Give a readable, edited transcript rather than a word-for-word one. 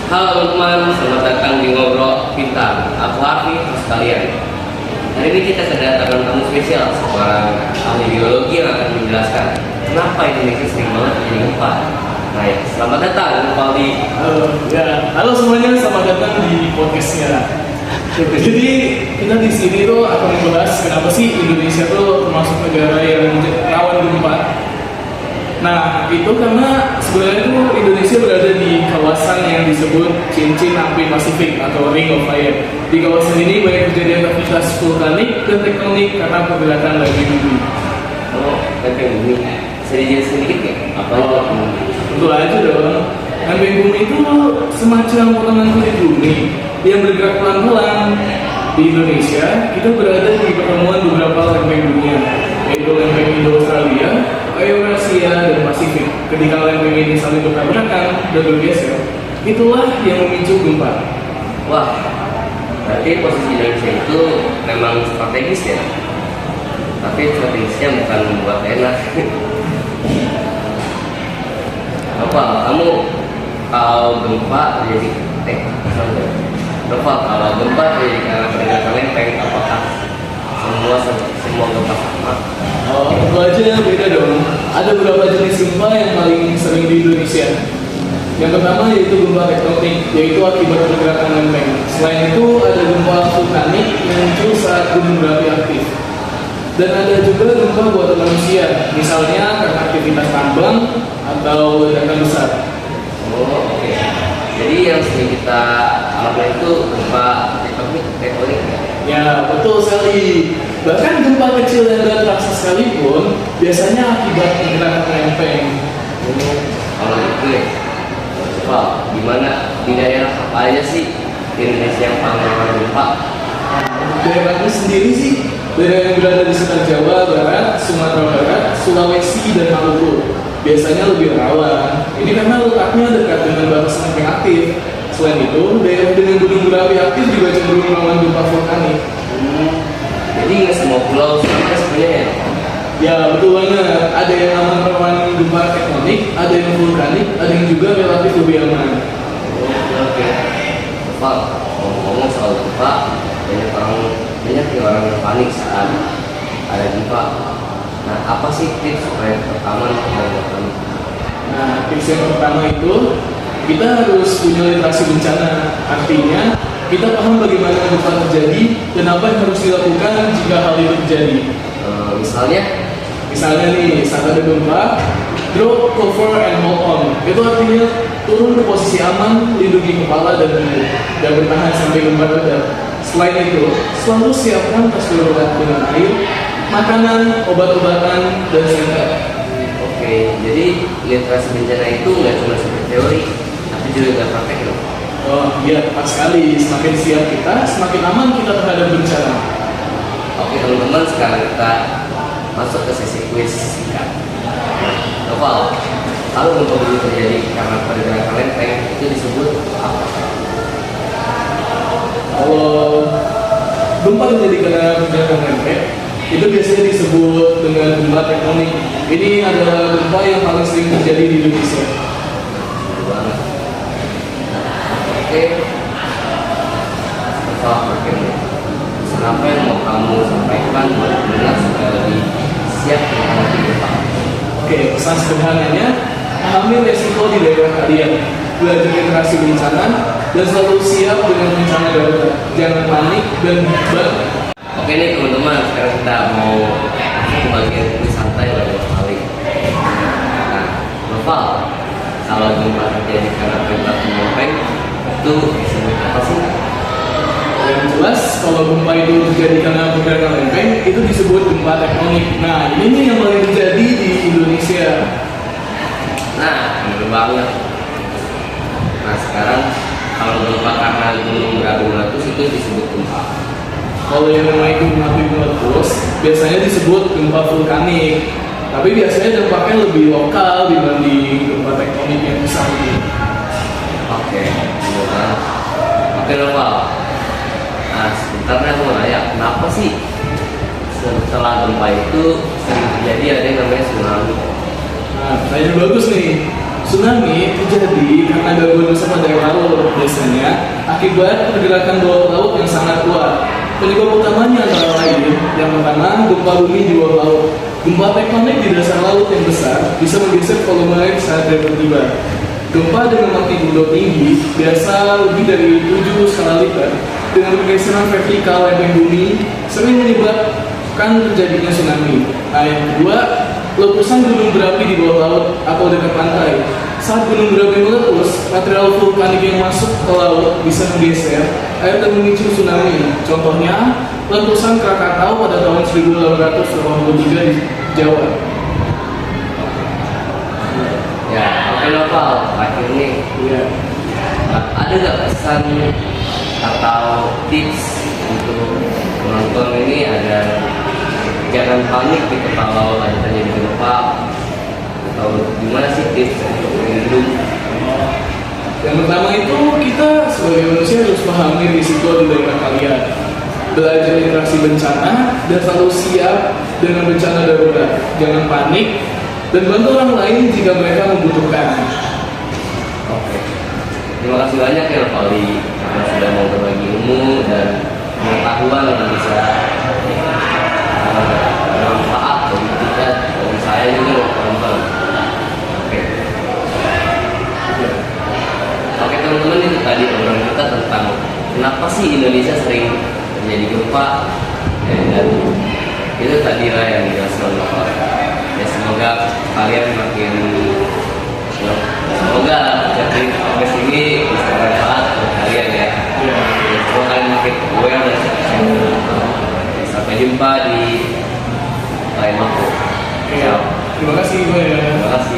Halo teman-teman, selamat datang di Ngobrol Pintar. Aku Harvey, sekalian. Hari ini kita kedatangan tamu spesial, seorang ahli biologi yang akan menjelaskan kenapa Indonesia sering banget terjadi gempa. Nah ya, selamat datang kembali. Halo semuanya, selamat datang di podcastnya. Jadi kita di sini tuh akan membahas kenapa sih Indonesia tuh termasuk negara yang rawan gempa. Nah, itu karena sebenarnya tuh Indonesia berada di kawasan yang disebut cincin api Pasifik atau Ring of Fire. Di kawasan ini banyak kejadian aktivitas vulkanik dan tektonik karena pergerakan lempeng bumi. Oh, lempeng bumi. Bisa dijelasin sedikit ya? Apa itu lempeng bumi? Tentu aja dong. Lempeng bumi itu semacam potongan kulit bumi yang bergerak pelan-pelan. Di Indonesia, kita berada di pertemuan beberapa lempeng dunia, yaitu lempeng Indo-Australia, Eurasia, dan Pasifik. Ketika lempeng ini saling bertabrakan dan bergeser, itulah yang memicu gempa. Wah, berarti posisi Indonesia itu memang strategis ya? Tapi strategisnya bukan membuat enak. Apa, kamu kalau gempa terjadi kalau gempa terjadi karena pergerakan lempeng, apakah semua gempa sama? Oh, tentu aja beda dong. Ada beberapa jenis gempa yang paling sering di Indonesia. Yang pertama yaitu gempa tektonik, yaitu akibat pergerakan lempeng. Selain itu ada gempa vulkanik yang muncul saat gunung berapi aktif. Dan ada juga gempa buatan manusia, misalnya karena aktivitas tambang atau ledakan besar. Oh, oke. Jadi yang sering kita alami itu gempa tektonik ya? Ya, betul sekali. Bahkan gempa kecil yang gak terasa sekalipun biasanya akibat pergerakan lempeng. Kalau itu ya, coba gimana di daerah apa aja sih di Indonesia yang paling rawan gempa? Daerahnya sendiri sih, daerah yang berada di sekitar Jawa Barat, Sumatera Barat, Sulawesi, dan Maluku biasanya lebih rawan. Ini karena letaknya dekat dengan batas lempeng aktif. Selain itu, daerah dengan gunung berapi aktif juga cenderung rawan gempa vulkanik. Jadi nggak semua pulau sama sebenarnya ya? Ya, betul banget. Ada yang aman rawan gempa tektonik, ada yang vulkanik, ada yang juga relatif lebih aman. Oke. Pak, ngomong-ngomong soal gempa, banyak orang yang panik saat ada gempa. Nah, apa sih tips supaya aman dari panik? Nah, tips yang pertama itu kita harus punya literasi bencana. Artinya, kita paham bagaimana gempa terjadi dan apa yang harus dilakukan jika hal itu terjadi. Misalnya nih, saat ada gempa, drop, cover, and hold on. Itu artinya turun ke posisi aman, lindungi kepala dan tubuh, dan bertahan sampai gempa reda. Selain itu, selalu siapkan tas darurat dengan air, makanan, obat-obatan, dan senjata. Oke, jadi literasi bencana itu nggak cuma seperti teori, tapi juga nggak praktek loh. Oh iya, tepat sekali. Semakin siap kita, semakin aman kita terhadap bencana. Oke teman-teman, sekarang kita masuk ke sesi kuis singkat. Noval, kalau gempa bumi terjadi karena pergerakan lempeng itu disebut apa? Kalau gempa terjadi karena pergerakan lempeng, itu biasanya disebut dengan gempa tektonik. Ini adalah gempa yang paling sering terjadi di Indonesia. Betul banget. Oke, Noval, apa yang mau kamu sampaikan buat pendengar supaya lebih siap menghadapi gempa? Oke, pesan sederhananya, pahami resiko di daerah kalian, belajar literasi bencana, dan selalu siap dengan bencana darurat. Jangan panik dan hebat. Oke nih teman-teman, sekarang kita mau ke bagian kuis santai oleh paling. Nah, Noval, kalau gempa terjadi karena pergerakan lempeng itu disebut apa sih? Yang jelas, kalau gempa itu terjadi karena pergerakan lempeng, itu disebut gempa tektonik. Nah, ini nih yang paling terjadi di Indonesia. Nah, bener banget. Nah, sekarang kalau gempa karena gunung berapi meletus itu disebut gempa. Kalau yang naik gunung api meletus, biasanya disebut gempa vulkanik. Tapi biasanya dampaknya lebih lokal dibanding gempa tektonik yang besar ini. Oke, bener banget. Oke, Noval. Nah, sebentar aku mau nanya, kenapa sih setelah gempa itu sering terjadi ada yang namanya tsunami? Nah, pertanyaan bagus nih. Tsunami terjadi karena gangguan besar pada air laut biasanya akibat pergerakan bawah laut yang sangat kuat. Penyebab utamanya antara lain, yang pertama gempa bumi di bawah laut. Gempa tektonik di dasar laut yang besar bisa menggeser volume air saat tiba-tiba. Gempa dengan magnitudo tinggi biasa lebih dari 7 skala Richter dengan pergeseran vertikal lempeng bumi sering menyebabkan terjadinya tsunami. Nah, yang kedua, letusan gunung berapi di bawah laut atau dekat pantai. Saat gunung berapi meletus, material vulkanik yang masuk ke laut bisa menggeser air dan memicu tsunami. Contohnya, letusan Krakatau pada tahun 1883 di Jawa. Ya, oke Noval, terakhir nih. Iya. Ada nggak pesan atau tips untuk penonton ini agar jangan panik gitu kalau ada terjadi gempa, atau gimana sih tips untuk berlindung? Yang pertama itu kita sebagai manusia harus pahami risiko di daerah kalian. Belajar interaksi bencana dan selalu siap dengan bencana darurat. Jangan panik dan bantu orang lain jika mereka membutuhkan. Oke, terima kasih banyak ya Vali karena sudah mau berbagi ilmu dan pengetahuan yang bisa bermanfaat bagi kita, bagi saya juga dan teman-teman. Oke. Oke teman-teman, itu tadi obrolan kita tentang kenapa sih Indonesia sering terjadi gempa, dan itu tadi lah yang dijelaskan oleh. Ya semoga kalian makin semoga jadi podcast ini bisa bermanfaat untuk kalian ya. Semoga kalian makin aware dan sampai jumpa di lain waktu. Terima kasih. Terima kasih.